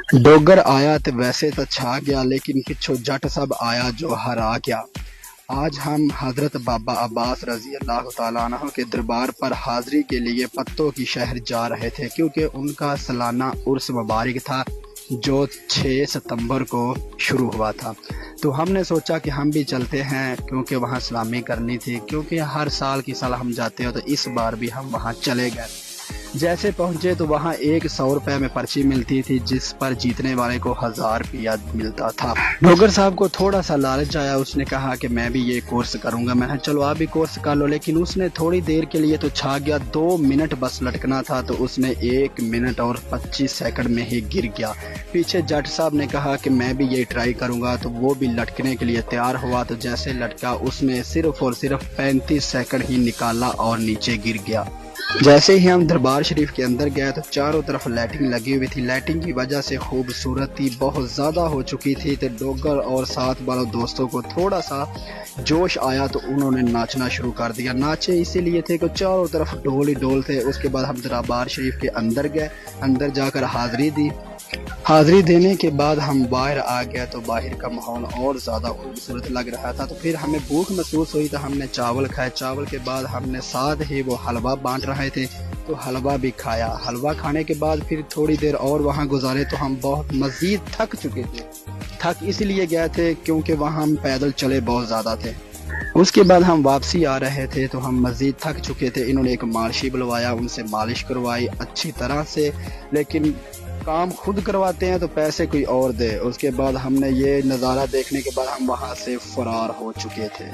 डोगर आया तो वैसे तो छा गया, लेकिन पिछो जट सब आया जो हरा गया। आज हम हजरत बाबा अब्बास रजी अल्लाह तआला अन्हु के दरबार पर हाजिरी के लिए पत्तों की शहर जा रहे थे, क्योंकि उनका सालाना उर्स मुबारक था जो 6 सितंबर को शुरू हुआ था। तो हमने सोचा कि हम भी चलते हैं, क्योंकि वहाँ सलामी करनी थी, क्योंकि हर साल की साल हम जाते हो, तो इस बार भी हम वहाँ चले गए। जैसे पहुंचे तो वहाँ एक 100 रुपए में पर्ची मिलती थी, जिस पर जीतने वाले को 1000 रुपया मिलता था। डोगर साहब को थोड़ा सा लालच आया, उसने कहा कि मैं भी ये कोर्स करूंगा। मैंने चलो आप भी कोर्स कर लो, लेकिन उसने थोड़ी देर के लिए तो छा गया। 2 मिनट बस लटकना था तो उसने 1 मिनट और 25 सेकंड में ही गिर गया। पीछे जट साहब ने कहा कि मैं भी ये ट्राई करूंगा, तो वो भी लटकने के लिए तैयार हुआ। तो जैसे लटका उसने सिर्फ और सिर्फ 35 सेकंड ही निकाला और नीचे गिर गया। जैसे ही हम दरबार शरीफ के अंदर गए तो चारों तरफ लाइटिंग लगी हुई थी। लाइटिंग की वजह से खूबसूरती बहुत ज़्यादा हो चुकी थी। तो डोगर और साथ वालों दोस्तों को थोड़ा सा जोश आया तो उन्होंने नाचना शुरू कर दिया। नाचे इसीलिए थे कि चारों तरफ डोल ही डोल थे। उसके बाद हम दरबार शरीफ के अंदर गए, अंदर जाकर हाज़िरी दी। हाज़िरी देने के बाद हम बाहर आ गए तो बाहर का माहौल और ज़्यादा खूबसूरत लग रहा था। तो फिर हमें भूख महसूस हुई तो हमने चावल खाए। चावल के बाद हमने साथ ही वो हलवा बांट रहे थे तो हलवा भी खाया। हलवा खाने के बाद फिर थोड़ी देर और वहाँ गुजारे तो हम बहुत मज़ीद थक चुके थे। थक इसलिए गए थे क्योंकि वहाँ हम पैदल चले बहुत ज़्यादा थे। उसके बाद हम वापसी आ रहे थे तो हम मज़ीद थक चुके थे। इन्होंने एक मालिशी बुलवाया, उनसे मालिश करवाई अच्छी तरह से, लेकिन काम खुद करवाते हैं तो पैसे कोई और दे। उसके बाद हमने ये नज़ारा देखने के बाद हम वहाँ से फरार हो चुके थे।